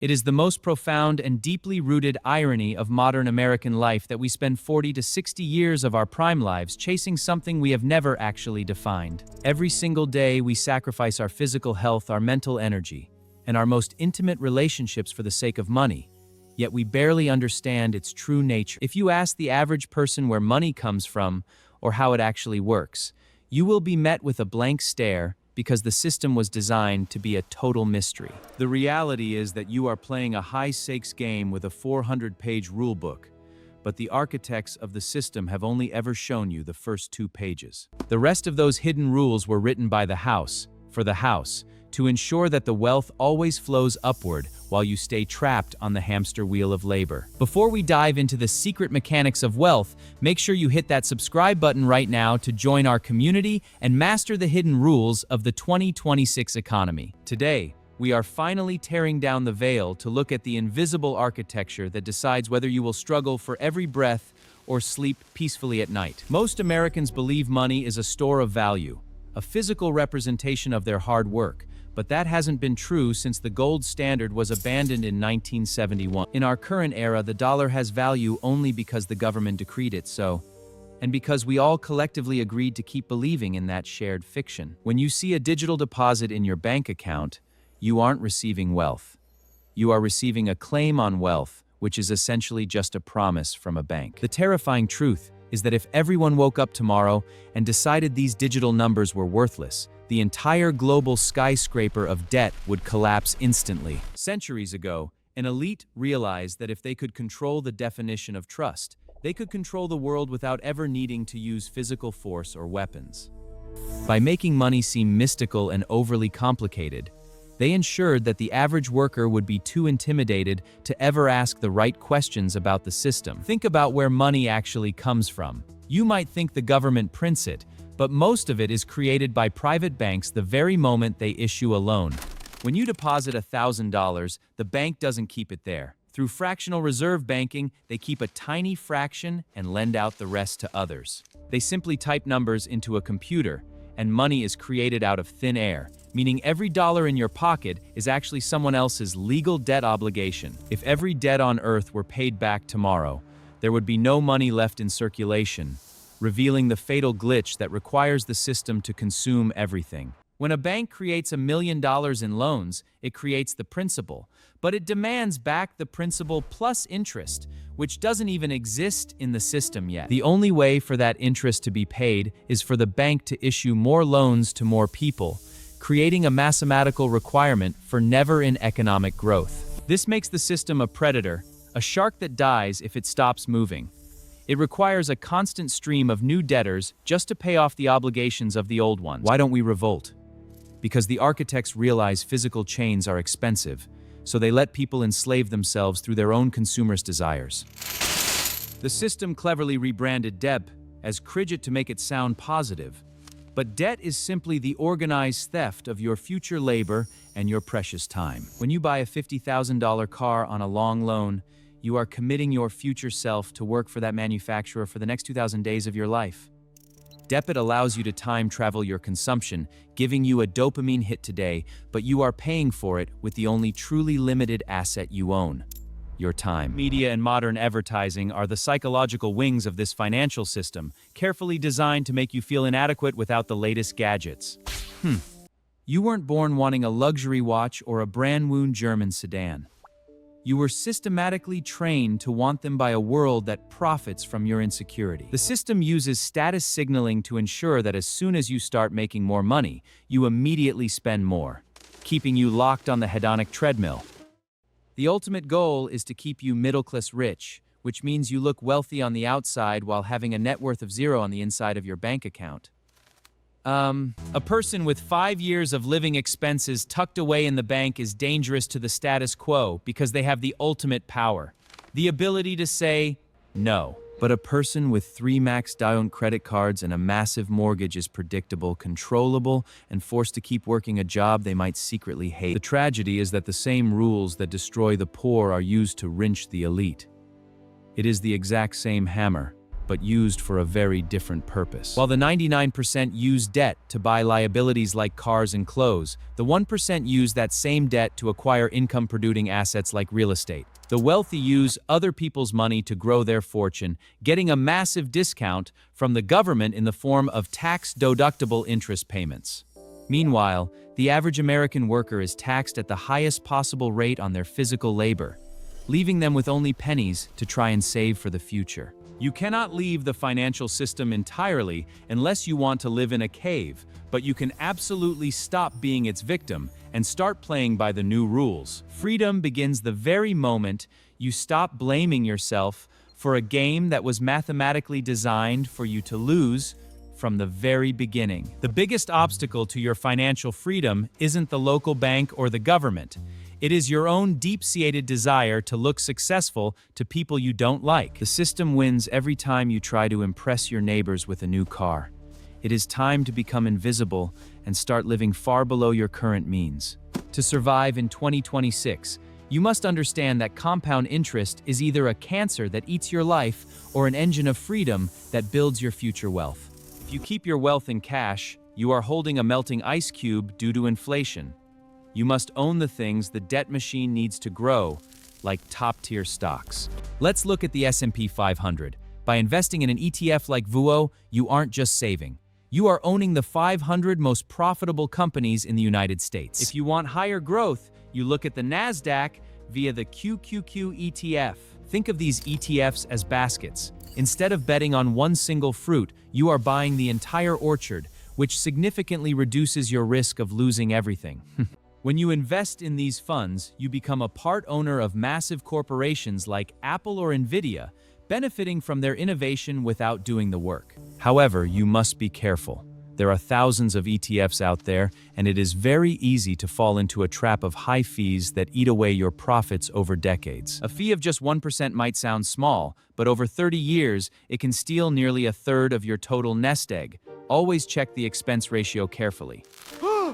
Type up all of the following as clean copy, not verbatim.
It is the most profound and deeply rooted irony of modern American life that we spend 40 to 60 years of our prime lives chasing something we have never actually defined. Every single day, we sacrifice our physical health, our mental energy, and our most intimate relationships for the sake of money. Yet we barely understand its true nature. If you ask the average person where money comes from or how it actually works, you will be met with a blank stare because the system was designed to be a total mystery. The reality is that you are playing a high-stakes game with a 400-page rulebook, but the architects of the system have only ever shown you the first 2 pages. The rest of those hidden rules were written by the House, for the House, to ensure that the wealth always flows upward while you stay trapped on the hamster wheel of labor. Before we dive into the secret mechanics of wealth, make sure you hit that subscribe button right now to join our community and master the hidden rules of the 2026 economy. Today, we are finally tearing down the veil to look at the invisible architecture that decides whether you will struggle for every breath or sleep peacefully at night. Most Americans believe money is a store of value, a physical representation of their hard work. But that hasn't been true since the gold standard was abandoned in 1971. In our current era, the dollar has value only because the government decreed it so, and because we all collectively agreed to keep believing in that shared fiction. When you see a digital deposit in your bank account, you aren't receiving wealth. You are receiving a claim on wealth, which is essentially just a promise from a bank. The terrifying truth is that if everyone woke up tomorrow and decided these digital numbers were worthless, the entire global skyscraper of debt would collapse instantly. Centuries ago, an elite realized that if they could control the definition of trust, they could control the world without ever needing to use physical force or weapons. By making money seem mystical and overly complicated, they ensured that the average worker would be too intimidated to ever ask the right questions about the system. Think about where money actually comes from. You might think the government prints it, but most of it is created by private banks the very moment they issue a loan. When you deposit $1,000, the bank doesn't keep it there. Through fractional reserve banking, they keep a tiny fraction and lend out the rest to others. They simply type numbers into a computer, and money is created out of thin air, meaning every dollar in your pocket is actually someone else's legal debt obligation. If every debt on Earth were paid back tomorrow, there would be no money left in circulation, revealing the fatal glitch that requires the system to consume everything. When a bank creates $1 million in loans, it creates the principal, but it demands back the principal plus interest, which doesn't even exist in the system yet. The only way for that interest to be paid is for the bank to issue more loans to more people, creating a mathematical requirement for never-ending economic growth. This makes the system a predator, a shark that dies if it stops moving. It requires a constant stream of new debtors just to pay off the obligations of the old ones. Why don't we revolt? Because the architects realize physical chains are expensive, so they let people enslave themselves through their own consumers' desires. The system cleverly rebranded debt as credit to make it sound positive, but debt is simply the organized theft of your future labor and your precious time. When you buy a $50,000 car on a long loan, you are committing your future self to work for that manufacturer for the next 2,000 days of your life. Debit allows you to time travel your consumption, giving you a dopamine hit today, but you are paying for it with the only truly limited asset you own: your time. Media and modern advertising are the psychological wings of this financial system, carefully designed to make you feel inadequate without the latest gadgets. You weren't born wanting a luxury watch or a brand-new German sedan. You were systematically trained to want them by a world that profits from your insecurity. The system uses status signaling to ensure that as soon as you start making more money, you immediately spend more, keeping you locked on the hedonic treadmill. The ultimate goal is to keep you middle-class rich, which means you look wealthy on the outside while having a net worth of zero on the inside of your bank account. A person with 5 years of living expenses tucked away in the bank is dangerous to the status quo because they have the ultimate power, the ability to say no. But a person with 3 maxed out credit cards and a massive mortgage is predictable, controllable, and forced to keep working a job they might secretly hate. The tragedy is that the same rules that destroy the poor are used to wrench the elite. It is the exact same hammer, but used for a very different purpose. While the 99% use debt to buy liabilities like cars and clothes, the 1% use that same debt to acquire income-producing assets like real estate. The wealthy use other people's money to grow their fortune, getting a massive discount from the government in the form of tax-deductible interest payments. Meanwhile, the average American worker is taxed at the highest possible rate on their physical labor, leaving them with only pennies to try and save for the future. You cannot leave the financial system entirely unless you want to live in a cave, but you can absolutely stop being its victim and start playing by the new rules. Freedom begins the very moment you stop blaming yourself for a game that was mathematically designed for you to lose from the very beginning. The biggest obstacle to your financial freedom isn't the local bank or the government. It is your own deep-seated desire to look successful to people you don't like. The system wins every time you try to impress your neighbors with a new car. It is time to become invisible and start living far below your current means. To survive in 2026, you must understand that compound interest is either a cancer that eats your life or an engine of freedom that builds your future wealth. If you keep your wealth in cash, you are holding a melting ice cube due to inflation. You must own the things the debt machine needs to grow, like top-tier stocks. Let's look at the S&P 500. By investing in an ETF like VOO, you aren't just saving. You are owning the 500 most profitable companies in the United States. If you want higher growth, you look at the NASDAQ via the QQQ ETF. Think of these ETFs as baskets. Instead of betting on one single fruit, you are buying the entire orchard, which significantly reduces your risk of losing everything. When you invest in these funds, you become a part owner of massive corporations like Apple or Nvidia, benefiting from their innovation without doing the work. However, you must be careful. There are thousands of ETFs out there, and it is very easy to fall into a trap of high fees that eat away your profits over decades. A fee of just 1% might sound small, but over 30 years, it can steal nearly a third of your total nest egg. Always check the expense ratio carefully.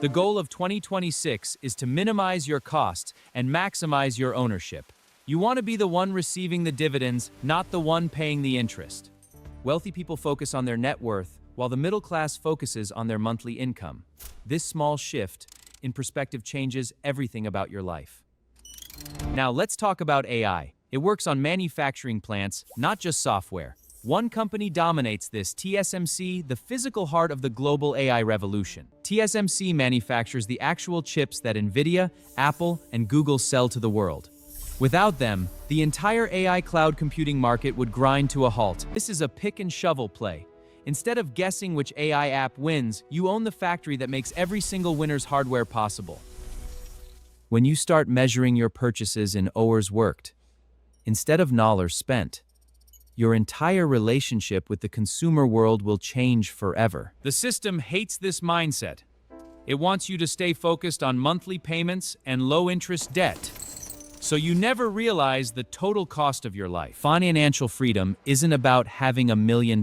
The goal of 2026 is to minimize your costs and maximize your ownership. You want to be the one receiving the dividends, not the one paying the interest. Wealthy people focus on their net worth, while the middle class focuses on their monthly income. This small shift in perspective changes everything about your life. Now let's talk about AI. It works on manufacturing plants, not just software. One company dominates this, TSMC, the physical heart of the global AI revolution. TSMC manufactures the actual chips that Nvidia, Apple, and Google sell to the world. Without them, the entire AI cloud computing market would grind to a halt. This is a pick and shovel play. Instead of guessing which AI app wins, you own the factory that makes every single winner's hardware possible. When you start measuring your purchases in hours worked, instead of dollars spent, your entire relationship with the consumer world will change forever. The system hates this mindset. It wants you to stay focused on monthly payments and low-interest debt, so you never realize the total cost of your life. Financial freedom isn't about having $1 million.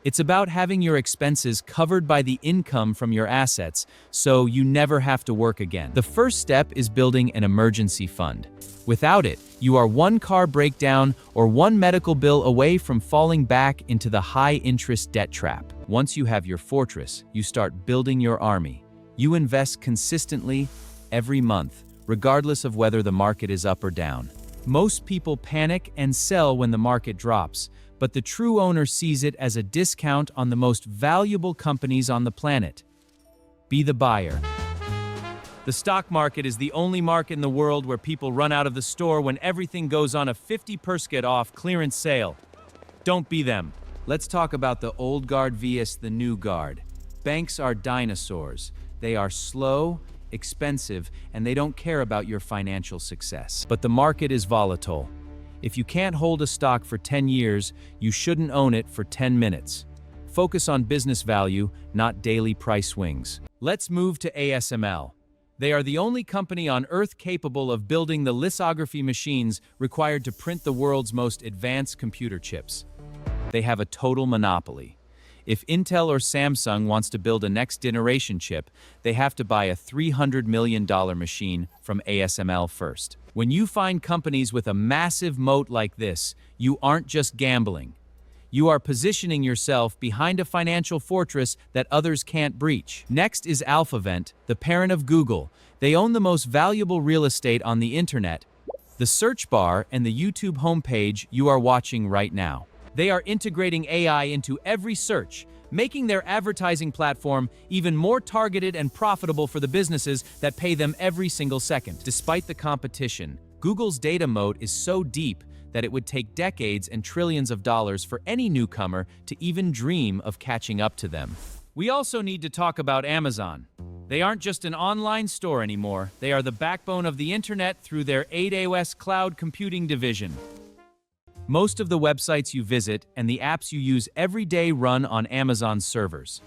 It's about having your expenses covered by the income from your assets, so you never have to work again. The first step is building an emergency fund. Without it, you are one car breakdown or one medical bill away from falling back into the high-interest debt trap. Once you have your fortress, you start building your army. You invest consistently every month, regardless of whether the market is up or down. Most people panic and sell when the market drops, but the true owner sees it as a discount on the most valuable companies on the planet. Be the buyer. The stock market is the only market in the world where people run out of the store when everything goes on a 50% off clearance sale. Don't be them. Let's talk about the old guard vs the new guard. Banks are dinosaurs. They are slow, expensive, and they don't care about your financial success. But the market is volatile. If you can't hold a stock for 10 years, you shouldn't own it for 10 minutes. Focus on business value, not daily price swings. Let's move to ASML. They are the only company on Earth capable of building the lithography machines required to print the world's most advanced computer chips. They have a total monopoly. If Intel or Samsung wants to build a next-generation chip, they have to buy a $300 million machine from ASML first. When you find companies with a massive moat like this, you aren't just gambling. You are positioning yourself behind a financial fortress that others can't breach. Next is Alphabet, the parent of Google. They own the most valuable real estate on the internet, the search bar and the YouTube homepage you are watching right now. They are integrating AI into every search, making their advertising platform even more targeted and profitable for the businesses that pay them every single second. Despite the competition, Google's data moat is so deep that it would take decades and trillions of dollars for any newcomer to even dream of catching up to them. We also need to talk about Amazon. They aren't just an online store anymore. They are the backbone of the internet through their AWS cloud computing division. Most of the websites you visit and the apps you use every day run on Amazon's servers.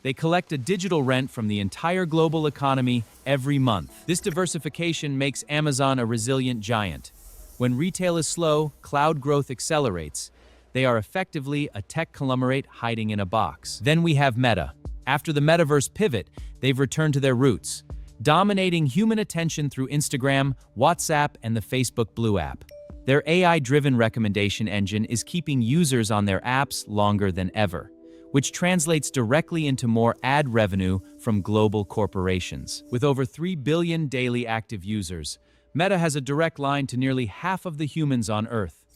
They collect a digital rent from the entire global economy every month. This diversification makes Amazon a resilient giant. When retail is slow, cloud growth accelerates. They are effectively a tech conglomerate hiding in a box. Then we have Meta. After the metaverse pivot, they've returned to their roots, dominating human attention through Instagram, WhatsApp, and the Facebook Blue app. Their AI-driven recommendation engine is keeping users on their apps longer than ever, which translates directly into more ad revenue from global corporations. With over 3 billion daily active users, Meta has a direct line to nearly half of the humans on Earth.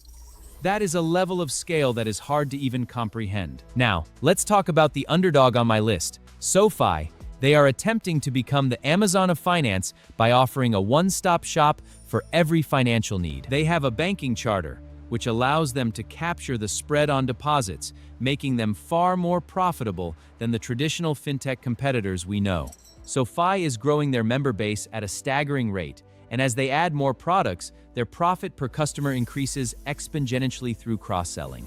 That is a level of scale that is hard to even comprehend. Now, let's talk about the underdog on my list, SoFi. They are attempting to become the Amazon of finance by offering a one-stop shop for every financial need. They have a banking charter, which allows them to capture the spread on deposits, making them far more profitable than the traditional fintech competitors we know. SoFi is growing their member base at a staggering rate, and as they add more products, their profit per customer increases exponentially through cross-selling.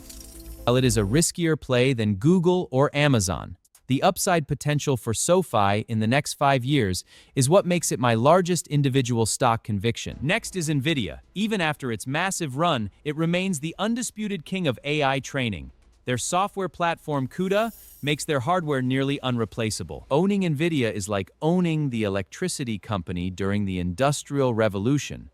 While it is a riskier play than Google or Amazon, the upside potential for SoFi in the next 5 years is what makes it my largest individual stock conviction. Next is Nvidia. Even after its massive run, it remains the undisputed king of AI training. Their software platform CUDA makes their hardware nearly unreplaceable. Owning Nvidia is like owning the electricity company during the Industrial Revolution.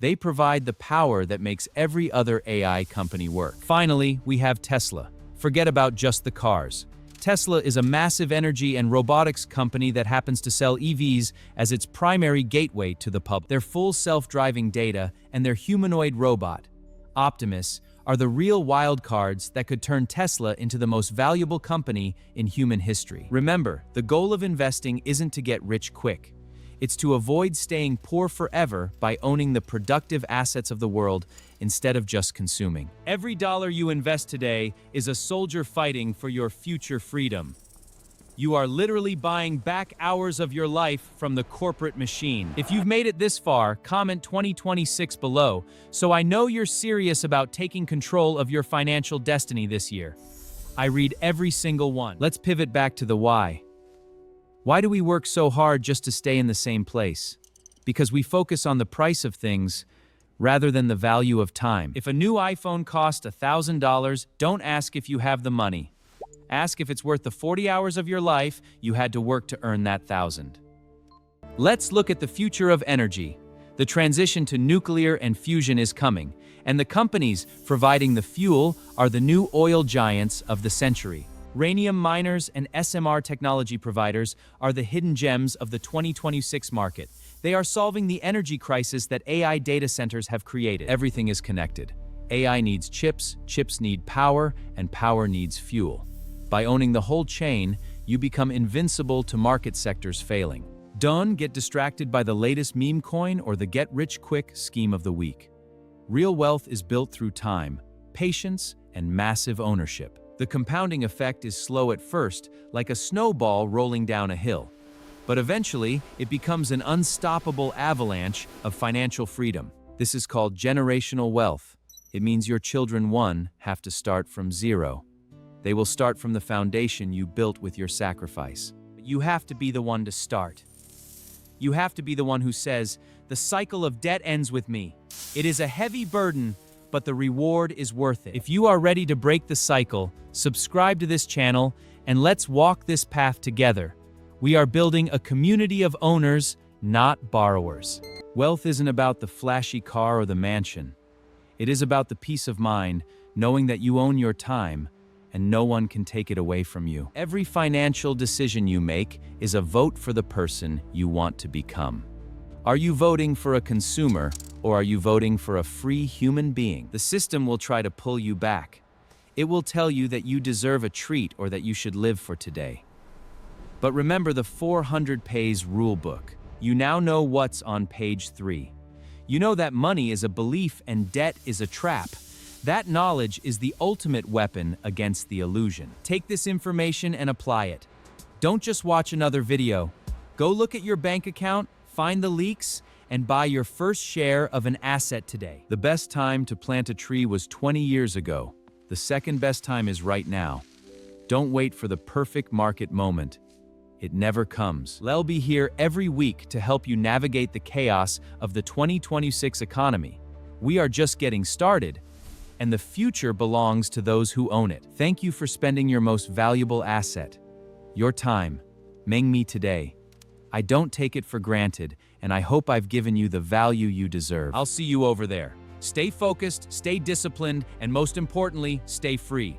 They provide the power that makes every other AI company work. Finally, we have Tesla. Forget about just the cars. Tesla is a massive energy and robotics company that happens to sell EVs as its primary gateway to the public. Their full self-driving data and their humanoid robot, Optimus, are the real wild cards that could turn Tesla into the most valuable company in human history. Remember, the goal of investing isn't to get rich quick. It's to avoid staying poor forever by owning the productive assets of the world instead of just consuming. Every dollar you invest today is a soldier fighting for your future freedom. You are literally buying back hours of your life from the corporate machine. If you've made it this far, comment 2026 below, so I know you're serious about taking control of your financial destiny this year. I read every single one. Let's pivot back to the why. Why do we work so hard just to stay in the same place? Because we focus on the price of things rather than the value of time. If a new iPhone costs $1,000, don't ask if you have the money. Ask if it's worth the 40 hours of your life you had to work to earn that 1,000. Let's look at the future of energy. The transition to nuclear and fusion is coming, and the companies providing the fuel are the new oil giants of the century. Uranium miners and SMR technology providers are the hidden gems of the 2026 market. They are solving the energy crisis that AI data centers have created. Everything is connected. AI needs chips, chips need power, and power needs fuel. By owning the whole chain, you become invincible to market sectors failing. Don't get distracted by the latest meme coin or the get-rich-quick scheme of the week. Real wealth is built through time, patience, and massive ownership. The compounding effect is slow at first, like a snowball rolling down a hill. But eventually, it becomes an unstoppable avalanche of financial freedom. This is called generational wealth. It means your children, one, have to start from zero. They will start from the foundation you built with your sacrifice. You have to be the one to start. You have to be the one who says, "The cycle of debt ends with me." It is a heavy burden, but the reward is worth it. If you are ready to break the cycle, subscribe to this channel and let's walk this path together. We are building a community of owners, not borrowers. Wealth isn't about the flashy car or the mansion. It is about the peace of mind, knowing that you own your time, and no one can take it away from you. Every financial decision you make is a vote for the person you want to become. Are you voting for a consumer, or are you voting for a free human being? The system will try to pull you back. It will tell you that you deserve a treat or that you should live for today. But remember the 400-page rulebook. You now know what's on page 3. You know that money is a belief and debt is a trap. That knowledge is the ultimate weapon against the illusion. Take this information and apply it. Don't just watch another video. Go look at your bank account, find the leaks, and buy your first share of an asset today. The best time to plant a tree was 20 years ago. The second best time is right now. Don't wait for the perfect market moment. It never comes. I'll be here every week to help you navigate the chaos of the 2026 economy. We are just getting started, and the future belongs to those who own it. Thank you for spending your most valuable asset, your time, Meng Me today. I don't take it for granted, and I hope I've given you the value you deserve. I'll see you over there. Stay focused, stay disciplined, and most importantly, stay free.